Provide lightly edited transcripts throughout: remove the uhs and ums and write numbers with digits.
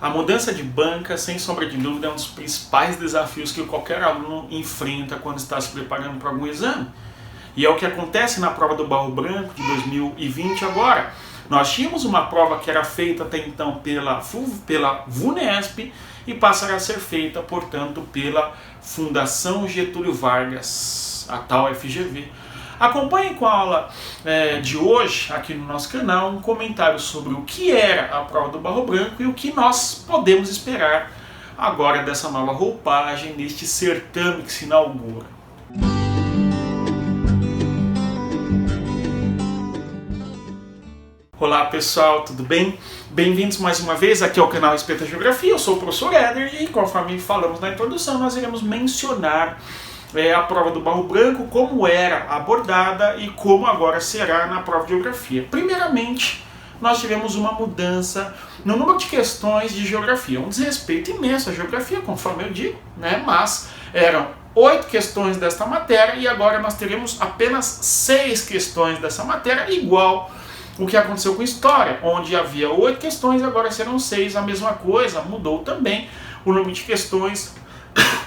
A mudança de banca, sem sombra de dúvida, é um dos principais desafios que qualquer aluno enfrenta quando está se preparando para algum exame. E é o que acontece na prova do Barro Branco de 2020 agora. Nós tínhamos uma prova que era feita até então pela VUNESP e passará a ser feita, portanto, pela Fundação Getúlio Vargas, a tal FGV. Acompanhe com a aula de hoje, aqui no nosso canal, um comentário sobre o que era a prova do Barro Branco e o que nós podemos esperar agora dessa nova roupagem, neste certame que se inaugura. Olá pessoal, tudo bem? Bem-vindos mais uma vez aqui ao canal Respeita a Geografia. Eu sou o professor Éder e, conforme falamos na introdução, nós iremos mencionar a prova do Barro Branco, como era abordada e como agora será na prova de Geografia. Primeiramente, nós tivemos uma mudança no número de questões de Geografia, um desrespeito imenso à Geografia, conforme eu digo, né? Mas eram 8 questões desta matéria e agora nós teremos apenas 6 questões dessa matéria, igual o que aconteceu com História, onde havia 8 questões, agora serão 6, a mesma coisa, mudou também o número de questões,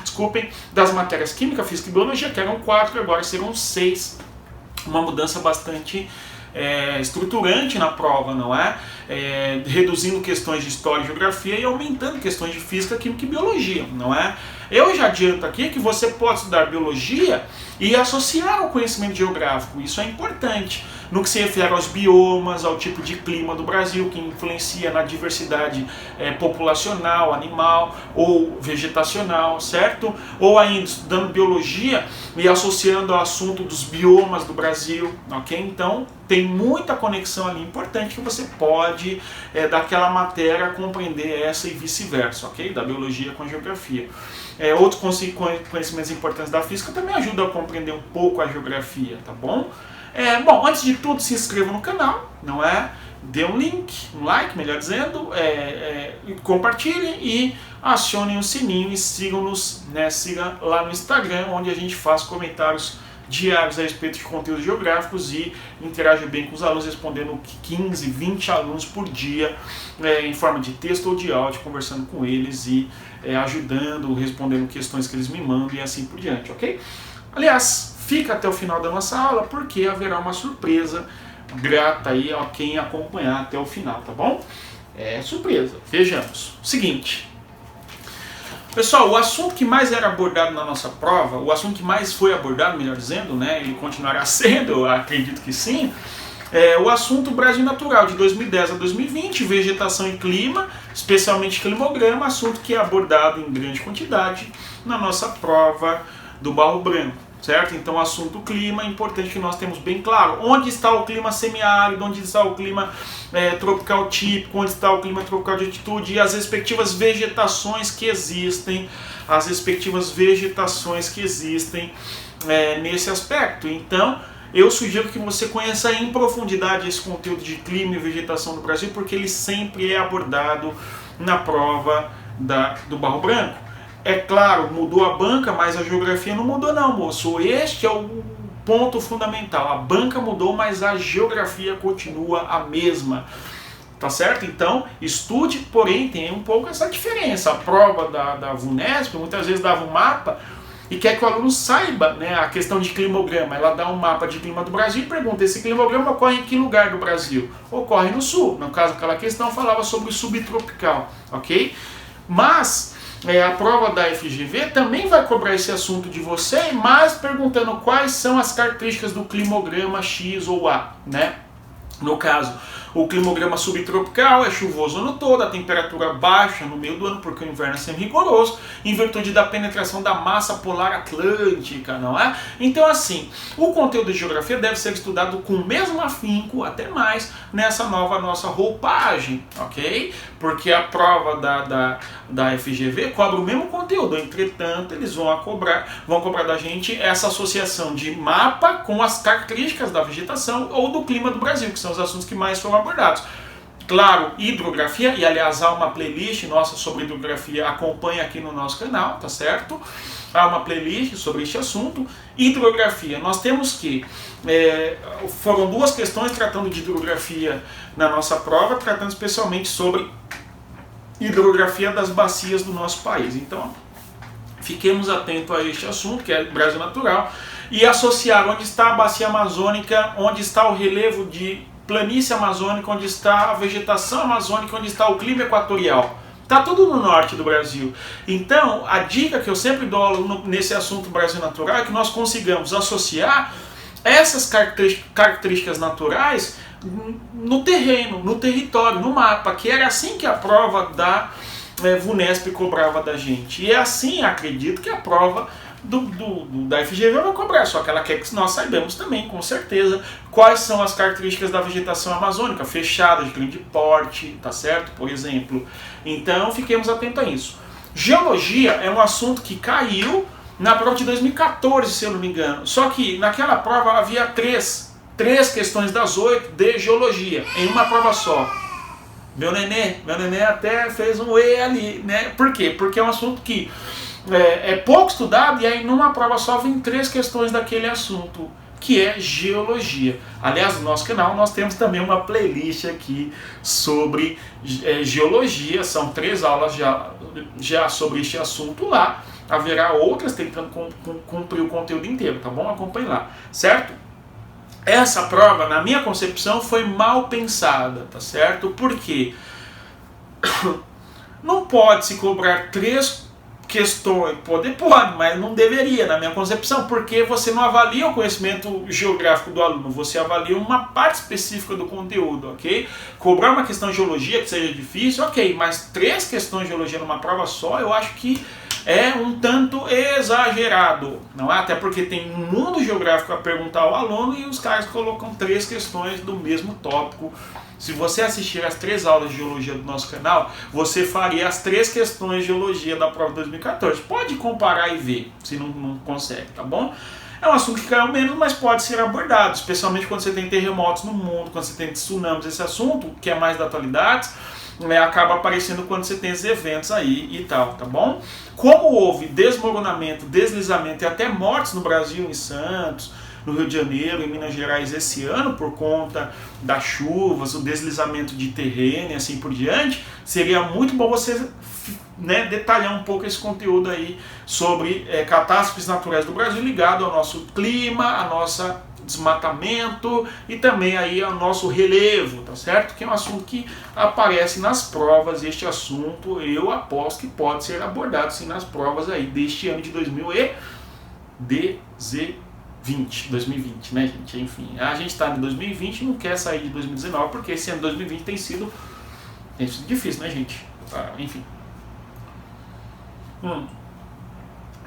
desculpem, das matérias Química, Física e Biologia, que eram 4, agora serão 6, uma mudança bastante estruturante na prova, não é? Reduzindo questões de História e Geografia e aumentando questões de Física, Química e Biologia, não é? Eu já adianto aqui que você pode estudar Biologia e associar ao conhecimento geográfico, isso é importante, no que se refere aos biomas, ao tipo de clima do Brasil, que influencia na diversidade populacional, animal ou vegetacional, certo? Ou ainda estudando Biologia e associando ao assunto dos biomas do Brasil, ok? Então tem muita conexão ali importante que você pode, daquela matéria, compreender essa e vice-versa, ok? Da Biologia com a Geografia. Outros conhecimentos importantes da Física também ajudam a compreender um pouco a Geografia, tá bom? Bom, antes de tudo, se inscreva no canal, não é? Dê um link, um like, melhor dizendo, compartilhem e acionem o sininho e sigam-nos, né? Siga lá no Instagram, onde a gente faz comentários diários a respeito de conteúdos geográficos e interage bem com os alunos, respondendo 15, 20 alunos por dia, em forma de texto ou de áudio, conversando com eles e ajudando, respondendo questões que eles me mandam e assim por diante, ok? Aliás, fica até o final da nossa aula, porque haverá uma surpresa grata aí a quem acompanhar até o final, tá bom? Surpresa. Vejamos. Seguinte. Pessoal, o assunto que mais era abordado na nossa prova, o assunto que mais foi abordado, melhor dizendo, né, ele continuará sendo, eu acredito que sim, o assunto Brasil Natural, de 2010 a 2020, vegetação e clima, especialmente climograma, assunto que é abordado em grande quantidade na nossa prova do Barro Branco, certo? Então, o assunto clima é importante que nós temos bem claro onde está o clima semiárido, onde está o clima tropical típico, onde está o clima tropical de altitude e as respectivas vegetações que existem, nesse aspecto. Então, eu sugiro que você conheça em profundidade esse conteúdo de clima e vegetação do Brasil, porque ele sempre é abordado na prova do Barro Branco. É claro, mudou a banca, mas a geografia não mudou não, moço. Este é o ponto fundamental. A banca mudou, mas a geografia continua a mesma. Tá certo? Então, estude, porém tem um pouco essa diferença. A prova da VUNESP muitas vezes dava um mapa e quer que o aluno saiba, né, a questão de climograma. Ela dá um mapa de clima do Brasil e pergunta: esse climograma ocorre em que lugar do Brasil? Ocorre no sul. No caso, aquela questão falava sobre o subtropical, ok? Mas a prova da FGV também vai cobrar esse assunto de você, mas perguntando quais são as características do climograma X ou A, né? No caso, o climograma subtropical é chuvoso o ano todo, a temperatura baixa no meio do ano, porque o inverno é sempre rigoroso, em virtude da penetração da massa polar atlântica, não é? Então, assim, o conteúdo de geografia deve ser estudado com o mesmo afinco, até mais, nessa nova nossa roupagem, ok? Porque a prova da FGV cobra o mesmo conteúdo, entretanto, eles vão cobrar da gente essa associação de mapa com as características da vegetação ou do clima do Brasil, que são os assuntos que mais foram abordados. Claro, hidrografia, e aliás há uma playlist nossa sobre hidrografia, acompanha aqui no nosso canal, tá certo? Há uma playlist sobre este assunto. Hidrografia, nós temos que, foram 2 questões tratando de hidrografia na nossa prova, tratando especialmente sobre hidrografia das bacias do nosso país. Então, fiquemos atentos a este assunto, que é Brasil natural, e associar onde está a bacia amazônica, onde está o relevo de planície amazônica, onde está a vegetação amazônica, onde está o clima equatorial. Está tudo no norte do Brasil. Então, a dica que eu sempre dou nesse assunto Brasil natural é que nós consigamos associar essas características naturais no terreno, no território, no mapa, que era assim que a prova da VUNESP cobrava da gente. E é assim, acredito, que a prova da FGV vai cobrar, só que ela quer que nós saibamos também, com certeza, quais são as características da vegetação amazônica, fechada, de grande porte, tá certo? Por exemplo. Então, fiquemos atentos a isso. Geologia é um assunto que caiu na prova de 2014, se eu não me engano. Só que naquela prova havia três questões das 8 de geologia, em uma prova só. Meu nenê até fez um E ali, né? Por quê? Porque é um assunto que é pouco estudado, e aí numa prova só vem 3 questões daquele assunto, que é geologia. Aliás, no nosso canal nós temos também uma playlist aqui sobre geologia, são 3 aulas já sobre este assunto lá. Haverá outras tentando cumprir o conteúdo inteiro, tá bom? Acompanhe lá, certo? Essa prova, na minha concepção, foi mal pensada, tá certo? Porque não pode se cobrar 3 questões, pode, mas não deveria, na minha concepção, porque você não avalia o conhecimento geográfico do aluno, você avalia uma parte específica do conteúdo, ok? Cobrar uma questão de geologia que seja difícil, ok, mas 3 questões de geologia numa prova só, eu acho que é um tanto exagerado, não é? Até porque tem um mundo geográfico a perguntar ao aluno e os caras colocam 3 questões do mesmo tópico. Se você assistir as 3 aulas de geologia do nosso canal, você faria as 3 questões de geologia da prova de 2014. Pode comparar e ver, se não consegue, tá bom? É um assunto que caiu menos, mas pode ser abordado, especialmente quando você tem terremotos no mundo, quando você tem tsunamis. Esse assunto, que é mais da atualidade, acaba aparecendo quando você tem esses eventos aí e tal, tá bom? Como houve desmoronamento, deslizamento e até mortes no Brasil, em Santos, no Rio de Janeiro, em Minas Gerais esse ano, por conta das chuvas, o deslizamento de terreno e assim por diante, seria muito bom você detalhar um pouco esse conteúdo aí sobre catástrofes naturais do Brasil ligado ao nosso clima, a nossa desmatamento e também aí ao nosso relevo, tá certo? Que é um assunto que aparece nas provas. Este assunto eu aposto que pode ser abordado sim nas provas aí deste ano de 2020, né, gente? Enfim, a gente está em 2020 e não quer sair de 2019 porque esse ano de 2020 tem sido difícil, né, gente? Enfim.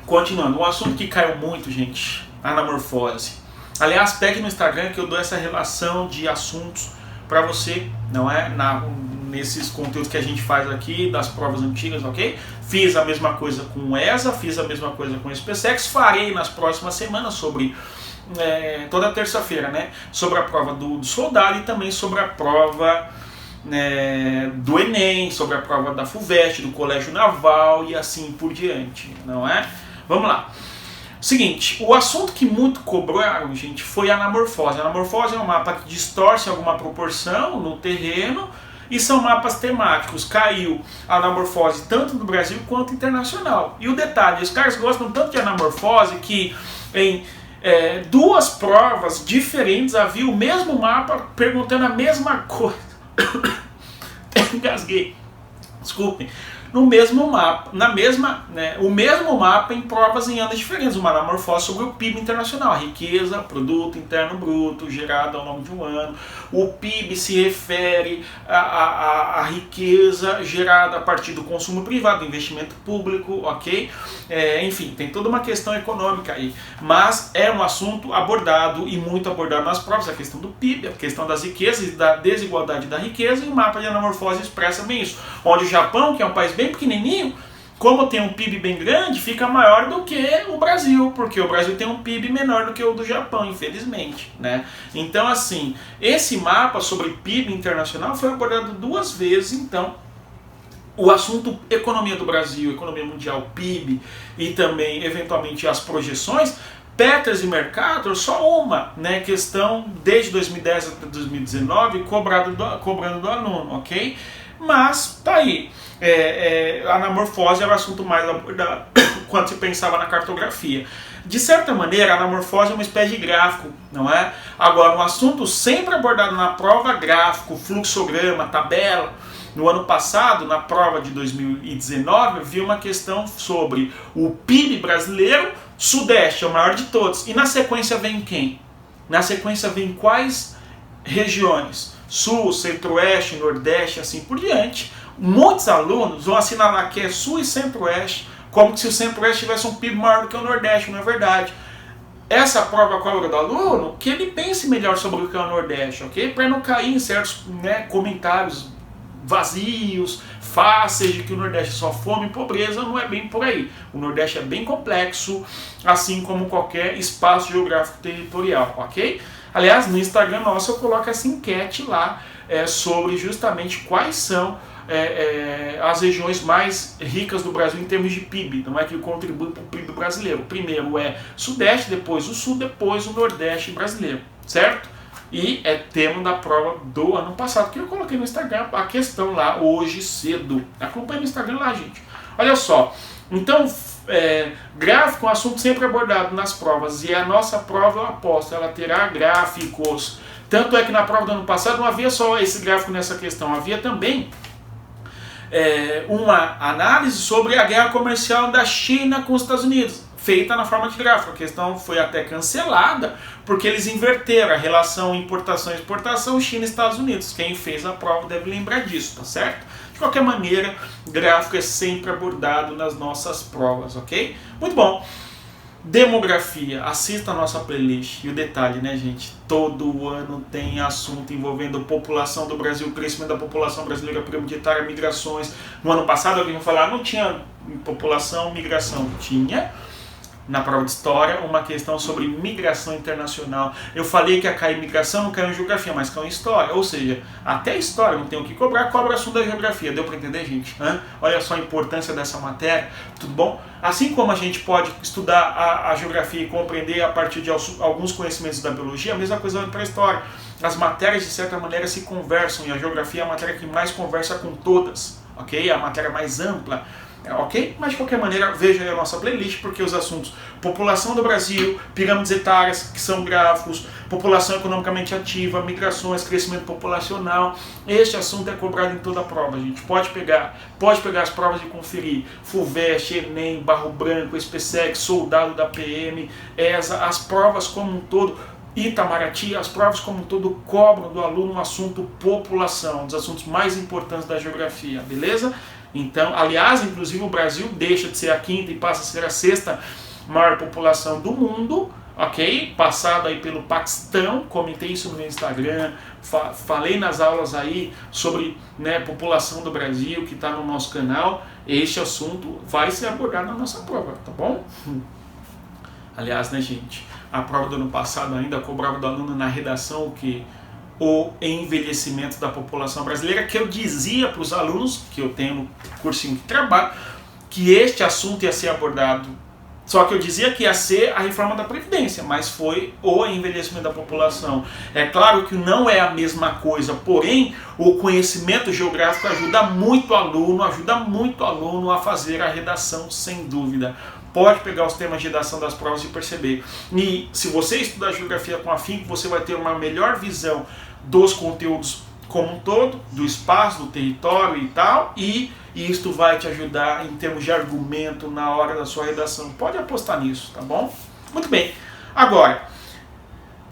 Continuando, um assunto que caiu muito, gente, anamorfose. Aliás, pegue no Instagram que eu dou essa relação de assuntos para você, não é? Nesses conteúdos que a gente faz aqui, das provas antigas, ok? Fiz a mesma coisa com o ESA, fiz a mesma coisa com o SpaceX, farei nas próximas semanas sobre, toda terça-feira, né? Sobre a prova do soldado e também sobre a prova do Enem, sobre a prova da FUVEST, do Colégio Naval e assim por diante, não é? Vamos lá. Seguinte, o assunto que muito cobraram, gente, foi a anamorfose. A anamorfose é um mapa que distorce alguma proporção no terreno e são mapas temáticos. Caiu a anamorfose tanto no Brasil quanto internacional. E o detalhe, os caras gostam tanto de anamorfose que em 2 provas diferentes havia o mesmo mapa perguntando a mesma coisa. Engasguei. Desculpem. No mesmo mapa, o mesmo mapa em provas em anos diferentes, uma anamorfose sobre o PIB internacional, a riqueza, produto interno bruto, gerado ao longo de um ano. O PIB se refere à riqueza gerada a partir do consumo privado, do investimento público, ok? Enfim, tem toda uma questão econômica aí, mas é um assunto abordado e muito abordado nas provas, a questão do PIB, a questão das riquezas e da desigualdade da riqueza, e o mapa de anamorfose expressa bem isso, onde o Japão, que é um país bem pequenininho, como tem um PIB bem grande, fica maior do que o Brasil, porque o Brasil tem um PIB menor do que o do Japão, infelizmente, né? Então, assim, esse mapa sobre PIB internacional foi abordado 2 vezes, então, o assunto economia do Brasil, economia mundial, PIB, e também, eventualmente, as projeções, Peters e Mercator, só uma, né, questão desde 2010 até 2019, cobrando do aluno, ok? Mas tá aí. A anamorfose era o assunto mais abordado quando se pensava na cartografia. De certa maneira, a anamorfose é uma espécie de gráfico, não é? Agora, um assunto sempre abordado na prova, gráfico, fluxograma, tabela. No ano passado, na prova de 2019, eu vi uma questão sobre o PIB brasileiro, Sudeste é o maior de todos. E na sequência vem quem? Na sequência vem quais regiões? Sul, Centro-Oeste, Nordeste, assim por diante. Muitos alunos vão assinalar que é Sul e Centro-Oeste, como se o Centro-Oeste tivesse um PIB maior do que o Nordeste, não é verdade. Essa prova cobra do aluno que ele pense melhor sobre o que é o Nordeste, ok? Para não cair em certos comentários vazios, fáceis, de que o Nordeste é só fome e pobreza. Não é bem por aí. O Nordeste é bem complexo, assim como qualquer espaço geográfico territorial, ok? Aliás, no Instagram nosso eu coloco essa enquete lá sobre justamente quais são as regiões mais ricas do Brasil em termos de PIB, não é que contribui para o PIB brasileiro. Primeiro é Sudeste, depois o Sul, depois o Nordeste brasileiro, certo? E é tema da prova do ano passado, que eu coloquei no Instagram a questão lá hoje cedo. Acompanhe no Instagram lá, gente. Olha só, então gráfico é um assunto sempre abordado nas provas, e a nossa prova, eu aposto, ela terá gráficos. Tanto é que na prova do ano passado não havia só esse gráfico nessa questão, havia também uma análise sobre a guerra comercial da China com os Estados Unidos, feita na forma de gráfico. A questão foi até cancelada, porque eles inverteram a relação importação e exportação China e Estados Unidos. Quem fez a prova deve lembrar disso, tá certo? De qualquer maneira, gráfico é sempre abordado nas nossas provas, ok? Muito bom. Demografia, assista a nossa playlist. E o detalhe, né, gente? Todo ano tem assunto envolvendo população do Brasil, crescimento da população brasileira, pirâmide etária, migrações. No ano passado alguém vai falar, não tinha população, migração. Tinha. Na prova de história, uma questão sobre migração internacional. Eu falei que ia cair migração, não caiu em geografia, mas caiu em história. Ou seja, até história não tem o que cobrar, cobra o assunto da geografia. Deu para entender, gente? Olha só a importância dessa matéria, tudo bom? Assim como a gente pode estudar a geografia e compreender a partir de alguns conhecimentos da biologia, a mesma coisa vale para a história. As matérias, de certa maneira, se conversam, e a geografia é a matéria que mais conversa com todas, ok? É a matéria mais ampla. Ok? Mas de qualquer maneira, veja aí a nossa playlist, porque os assuntos população do Brasil, pirâmides etárias, que são gráficos, população economicamente ativa, migrações, crescimento populacional, este assunto é cobrado em toda a prova, gente. Pode pegar as provas de conferir, FUVEST, Enem, Barro Branco, SPSEC, Soldado da PM, ESA, as provas como um todo, Itamaraty, as provas como um todo cobram do aluno um assunto população, um dos assuntos mais importantes da geografia, beleza? Então, aliás, inclusive o Brasil deixa de ser a quinta e passa a ser a sexta maior população do mundo, ok? Passado aí pelo Paquistão, comentei isso no meu Instagram, falei nas aulas aí sobre população do Brasil que está no nosso canal. Este assunto vai ser abordado na nossa prova, tá bom? Aliás, né, gente, a prova do ano passado ainda cobrava do aluno na redação o que? O envelhecimento da população brasileira, que eu dizia para os alunos, que eu tenho no cursinho de trabalho, que este assunto ia ser abordado. Só que eu dizia que ia ser a reforma da Previdência, mas foi o envelhecimento da população. É claro que não é a mesma coisa, porém, o conhecimento geográfico ajuda muito o aluno a fazer a redação, sem dúvida. Pode pegar os temas de redação das provas e perceber. E se você estudar geografia com afinco, você vai ter uma melhor visão dos conteúdos como um todo, do espaço, do território e tal, e isto vai te ajudar em termos de argumento na hora da sua redação. Pode apostar nisso, tá bom? Muito bem. Agora,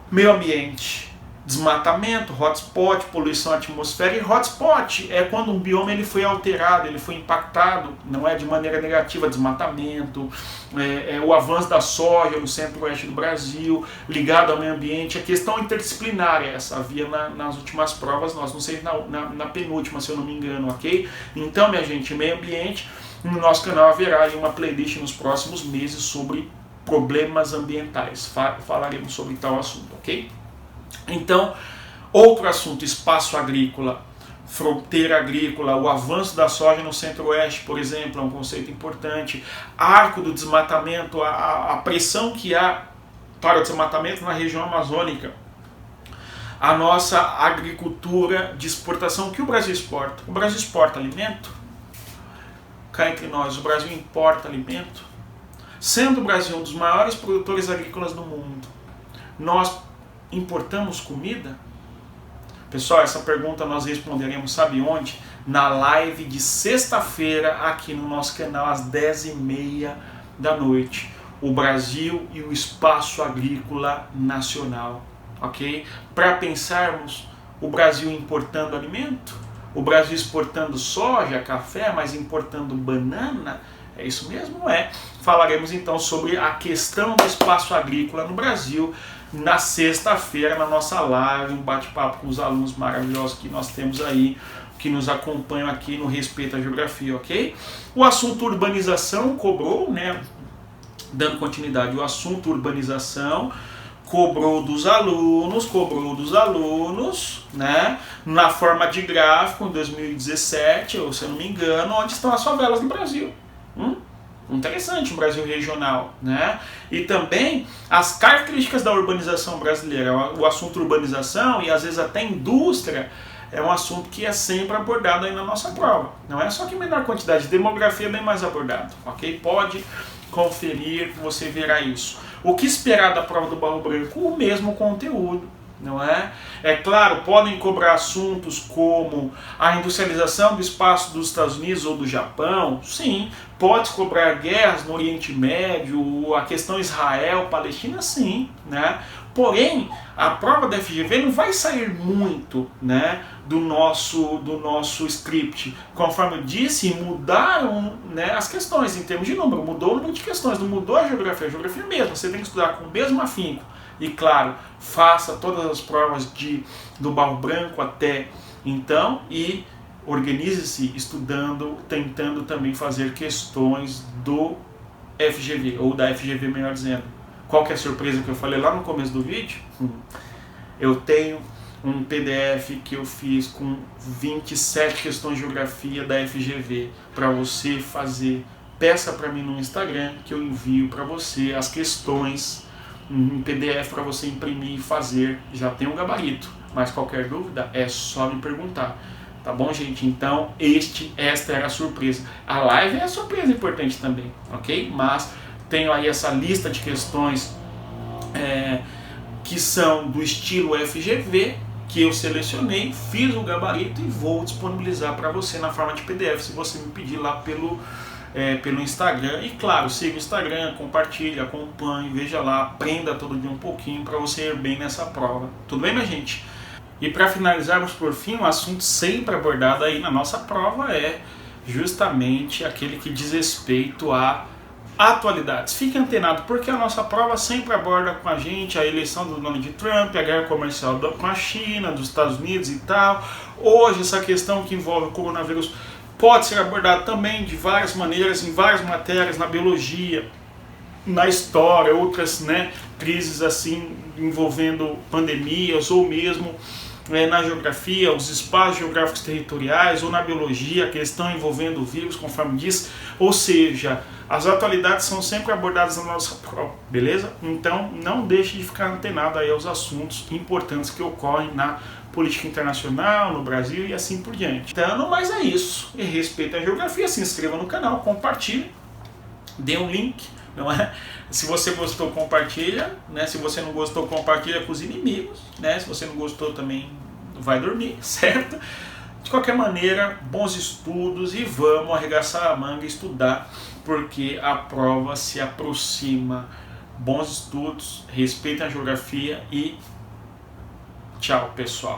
meio ambiente, desmatamento, hotspot, poluição atmosférica. E hotspot é quando um bioma ele foi alterado, ele foi impactado, não é de maneira negativa, desmatamento, o avanço da soja no centro-oeste do Brasil, ligado ao meio ambiente. A questão interdisciplinar essa havia nas últimas provas, não sei na penúltima, se eu não me engano, ok? Então, minha gente, meio ambiente, no nosso canal haverá aí uma playlist nos próximos meses sobre problemas ambientais. Falaremos sobre tal assunto, ok? Então, outro assunto, espaço agrícola, fronteira agrícola, o avanço da soja no centro-oeste, por exemplo, é um conceito importante. Arco do desmatamento, a pressão que há para o desmatamento na região amazônica. a nossa agricultura de exportação. O que o Brasil exporta? O Brasil exporta alimento? Cá entre nós, o Brasil importa alimento? Sendo o Brasil um dos maiores produtores agrícolas do mundo, nós importamos comida? Pessoal, essa pergunta nós responderemos, sabe onde? Na live de sexta-feira, aqui no nosso canal, às 10h30 da noite. O Brasil e o espaço agrícola nacional, ok? Para pensarmos, o Brasil importando alimento, o Brasil exportando soja, café, mas importando banana, é isso mesmo? É. Falaremos então sobre a questão do espaço agrícola no Brasil na sexta-feira, na nossa live, um bate-papo com os alunos maravilhosos que nós temos aí, que nos acompanham aqui no Respeito à Geografia, ok? O assunto urbanização cobrou, né? Dando continuidade, o assunto urbanização cobrou dos alunos, né? Na forma de gráfico, em 2017, ou se eu não me engano, onde estão as favelas no Brasil. Interessante, o Brasil regional, né? E também as características da urbanização brasileira. O assunto urbanização e às vezes até indústria é um assunto que é sempre abordado aí na nossa prova. Não é só que em menor quantidade, demografia é bem mais abordado, ok? Pode conferir que você verá isso. O que esperar da prova do Barro Branco? O mesmo conteúdo, não é? É claro, podem cobrar assuntos como a industrialização do espaço dos Estados Unidos ou do Japão, sim. Pode cobrar guerras no Oriente Médio, a questão Israel-Palestina, sim, né? Porém, a prova da FGV não vai sair muito, né, do nosso script. Conforme eu disse, mudaram, né, as questões em termos de número, mudou o número de questões, não mudou a geografia mesmo, você tem que estudar com o mesmo afinco. E claro, faça todas as provas do Barro Branco até então e organize-se estudando, tentando também fazer questões do FGV, ou da FGV melhor dizendo. Qual que é a surpresa que eu falei lá no começo do vídeo? Eu tenho um PDF que eu fiz com 27 questões de geografia da FGV para você fazer. Peça para mim no Instagram que eu envio para você as questões em PDF para você imprimir e fazer. Já tem um gabarito, mas qualquer dúvida é só me perguntar. Tá bom, gente? Então, esta era a surpresa. A live é a surpresa importante também, ok? Mas tenho aí essa lista de questões que são do estilo FGV, que eu selecionei, fiz o gabarito e vou disponibilizar para você na forma de PDF, se você me pedir lá pelo Instagram. E claro, siga o Instagram, compartilhe, acompanhe, veja lá, aprenda todo dia um pouquinho para você ir bem nessa prova. Tudo bem, minha gente? E para finalizarmos por fim, um assunto sempre abordado aí na nossa prova é justamente aquele que diz respeito a atualidades. Fique antenado, porque a nossa prova sempre aborda com a gente a eleição do Donald Trump, a guerra comercial com a China, dos Estados Unidos e tal. Hoje, essa questão que envolve o coronavírus pode ser abordada também de várias maneiras, em várias matérias, na biologia, na história, outras, né, crises assim envolvendo pandemias, ou mesmo na geografia, os espaços geográficos territoriais, ou na biologia, a questão envolvendo o vírus, conforme diz. Ou seja, as atualidades são sempre abordadas na nossa prova, beleza? Então não deixe de ficar antenado aí aos assuntos importantes que ocorrem na política internacional, no Brasil e assim por diante. Então, no mais é isso. E respeito à geografia, se inscreva no canal, compartilhe, dê um link, não é? Se você gostou, compartilha, né? Se você não gostou, compartilha com os inimigos, né? Se você não gostou, também vai dormir, certo? De qualquer maneira, bons estudos e vamos arregaçar a manga e estudar, porque a prova se aproxima. Bons estudos, respeitem a geografia e tchau, pessoal.